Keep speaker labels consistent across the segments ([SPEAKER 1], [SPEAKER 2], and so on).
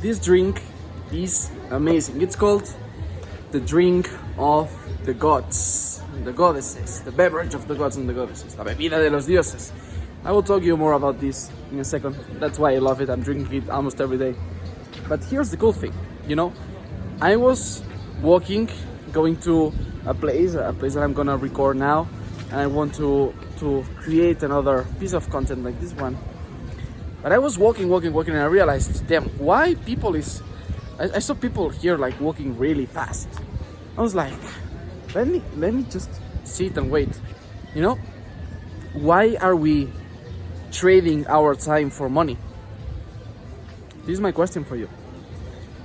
[SPEAKER 1] This drink is amazing. It's called the drink of the gods, the goddesses, the beverage of the gods and the goddesses, la bebida de los dioses. I will talk you more about this in a second. That's why I love it. I'm drinking it almost every day. But here's the cool thing, I was walking, going to a place that I'm gonna record now, and I want to create another piece of content like this one. But I was walking, and I realized, damn, why people is... I saw people here like walking really fast. I was like, let me just sit and wait. Why are we trading our time for money? This is my question for you.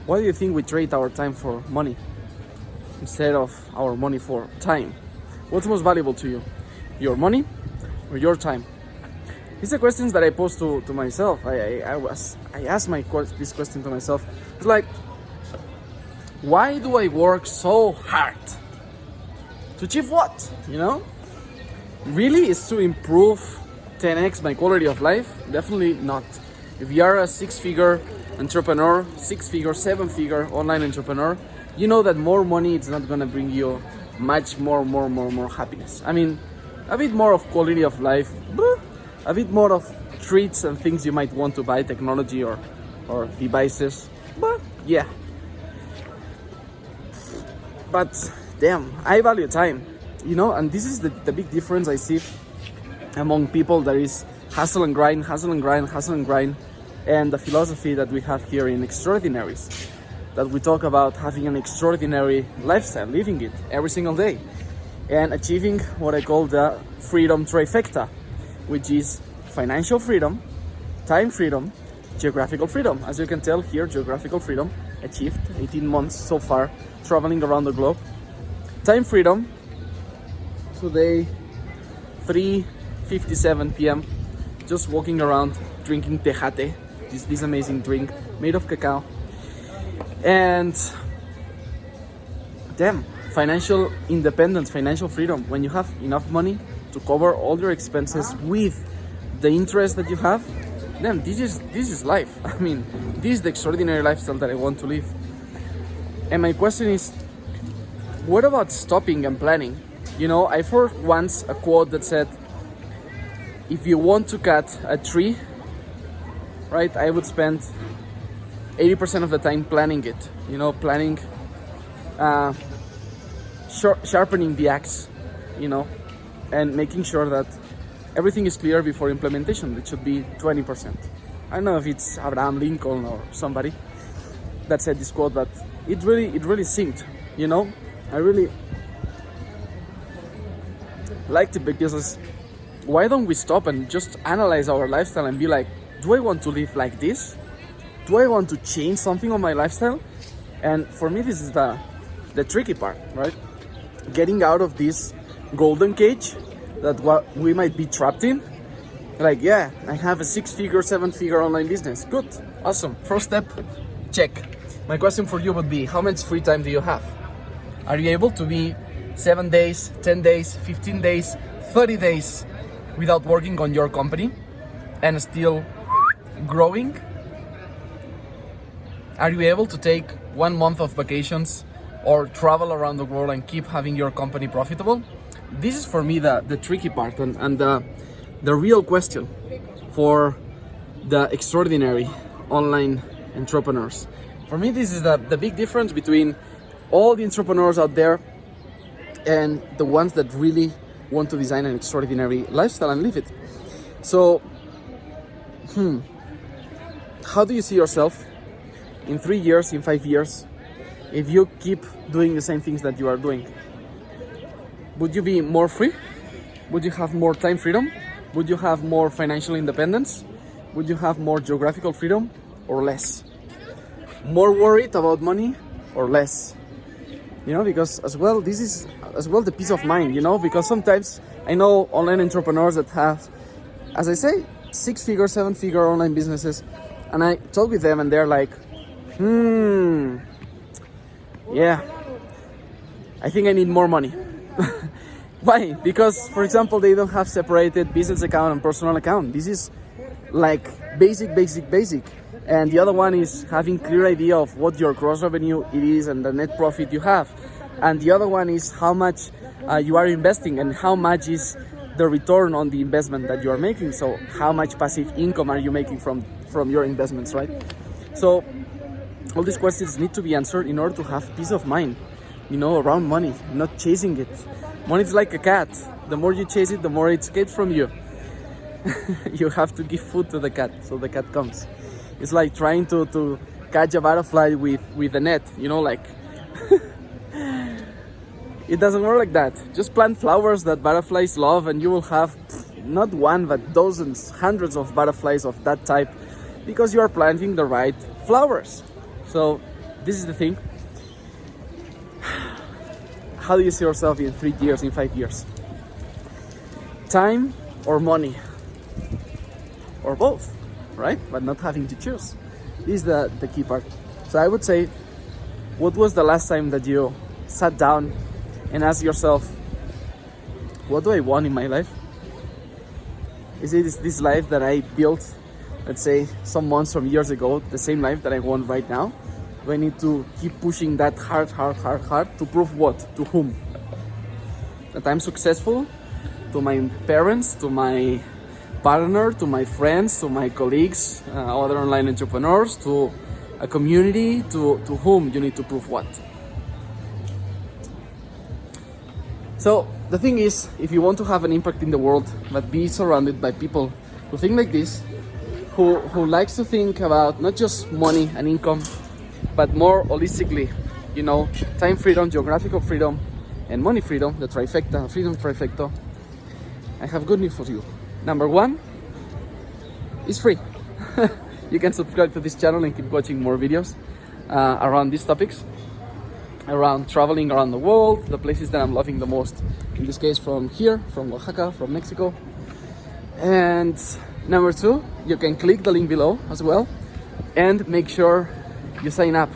[SPEAKER 1] Why do you think we trade our time for money instead of our money for time? What's most valuable to you? Your money or your time? These are questions that I posed to myself. I asked this question to myself. It's like, why do I work so hard? To achieve what? Really is to improve 10x my quality of life? Definitely not. If you are a 6-figure entrepreneur, 6-figure, 7-figure online entrepreneur, you know that more money is not gonna bring you much more happiness. I mean, a bit more of quality of life, a bit more of treats and things you might want to buy, technology or devices, but yeah. But damn, I value time, and this is the big difference I see among people that is hustle and grind, and the philosophy that we have here in Extraordinaries, that we talk about having an extraordinary lifestyle, living it every single day, and achieving what I call the freedom trifecta, which is financial freedom, time freedom, geographical freedom. As you can tell here, geographical freedom achieved, 18 months so far, traveling around the globe. Time freedom, today, 3:57 p.m., just walking around, drinking tejate, this amazing drink made of cacao. And damn, financial independence, financial freedom, when you have enough money to cover all your expenses with the interest that you have, damn, this is life. I mean, this is the extraordinary lifestyle that I want to live. And my question is, what about stopping and planning? I've heard once a quote that said, if you want to cut a tree, right, I would spend 80% of the time planning it, planning, sharpening the axe, and making sure that everything is clear before implementation. It should be 20%. I don't know if it's Abraham Lincoln or somebody that said this quote, but it really synced, I really liked it because why don't we stop and just analyze our lifestyle and be like, do I want to live like this? Do I want to change something on my lifestyle? And for me, this is the tricky part, right? Getting out of this golden cage that what we might be trapped in. Like, yeah, I have a 6-figure, 7-figure online business. Good, awesome. First step, check. My question for you would be, how much free time do you have? Are you able to be 7 days, 10 days, 15 days, 30 days without working on your company and still growing? Are you able to take 1 month of vacations or travel around the world and keep having your company profitable? This is for me the tricky part and the real question for the extraordinary online entrepreneurs. For me, this is the big difference between all the entrepreneurs out there and the ones that really want to design an extraordinary lifestyle and live it. So, how do you see yourself in 3 years, in 5 years, if you keep doing the same things that you are doing? Would you be more free? Would you have more time freedom? Would you have more financial independence? Would you have more geographical freedom or less? More worried about money or less? Because as well, this is as well the peace of mind, because sometimes I know online entrepreneurs that have, as I say, 6-figure, 7-figure online businesses, and I talk with them and they're like, yeah, I think I need more money. Why? Because, for example, they don't have separated business account and personal account. This is like basic. And the other one is having clear idea of what your gross revenue it is and the net profit you have. And the other one is how much you are investing and how much is the return on the investment that you are making. So how much passive income are you making from your investments, right? So all these questions need to be answered in order to have peace of mind, around money, not chasing it. Money is like a cat. The more you chase it, the more it escapes from you. You have to give food to the cat, so the cat comes. It's like trying to catch a butterfly with a net, it doesn't work like that. Just plant flowers that butterflies love and you will have not one, but dozens, hundreds of butterflies of that type because you are planting the right flowers. So this is the thing. How do you see yourself in 3 years, in 5 years? Time or money? Or both, right? But not having to choose. This is the key part. So I would say, what was the last time that you sat down and asked yourself, what do I want in my life? Is it this life that I built, let's say, some months, some years ago, the same life that I want right now? Do I need to keep pushing that hard to prove what? To whom? That I'm successful? To my parents, to my partner, to my friends, to my colleagues, other online entrepreneurs, to a community, to whom you need to prove what? So the thing is, if you want to have an impact in the world, but be surrounded by people who think like this, who likes to think about not just money and income, but more holistically, time freedom, geographical freedom, and money freedom, the trifecta, freedom trifecta, I have good news for you. Number one, it's free. You can subscribe to this channel and keep watching more videos around these topics, around traveling around the world, the places that I'm loving the most. In this case, from here, from Oaxaca, from Mexico. And number two, you can click the link below as well and make sure you sign up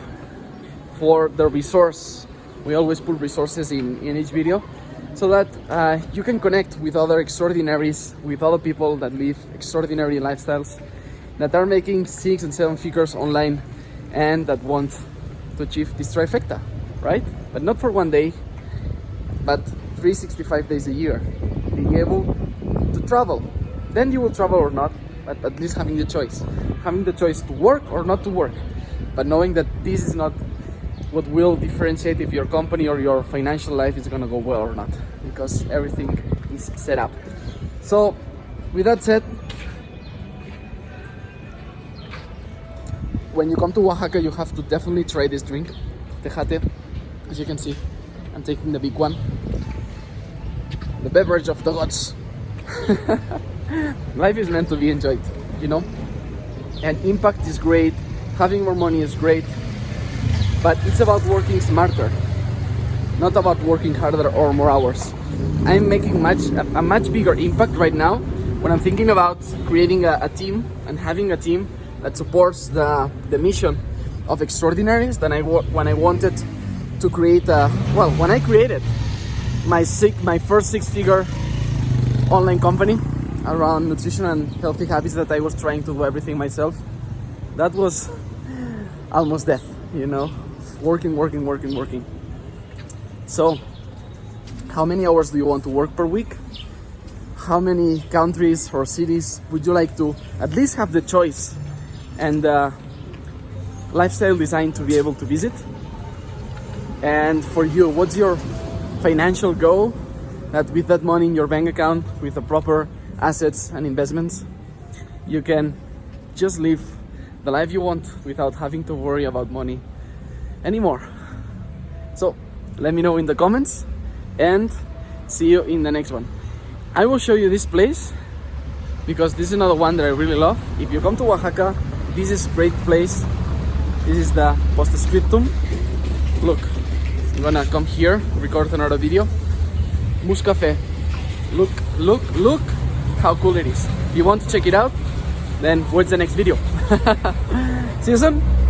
[SPEAKER 1] for the resource. We always put resources in each video so that you can connect with other extraordinaries, with other people that live extraordinary lifestyles, that are making 6 and 7 figures online and that want to achieve this trifecta, right? But not for one day, but 365 days a year, being able to travel. Then you will travel or not, but at least having the choice to work or not to work, but knowing that this is not what will differentiate if your company or your financial life is going to go well or not, because everything is set up. So with that said, when you come to Oaxaca, you have to definitely try this drink, Tejate. As you can see, I'm taking the big one, the beverage of the gods. Life is meant to be enjoyed, and impact is great, having more money is great, but it's about working smarter, not about working harder or more hours. I'm making a much bigger impact right now when I'm thinking about creating a team and having a team that supports the mission of Extraordinaries than when I wanted to create when I created my first 6-figure online company around nutrition and healthy habits, that I was trying to do everything myself. That was almost death, working. So how many hours do you want to work per week? How many countries or cities would you like to at least have the choice and lifestyle design to be able to visit? And for you, what's your financial goal, that with that money in your bank account, with the proper assets and investments, you can just live the life you want without having to worry about money anymore? So let me know in the comments and see you in the next one. I will show you this place because this is another one that I really love. If you come to Oaxaca, this is a great place. This is the Postscriptum. Look, I'm gonna come here, record another video. Mus Cafe. Look how cool it is. If you want to check it out, then what's the next video? See you soon.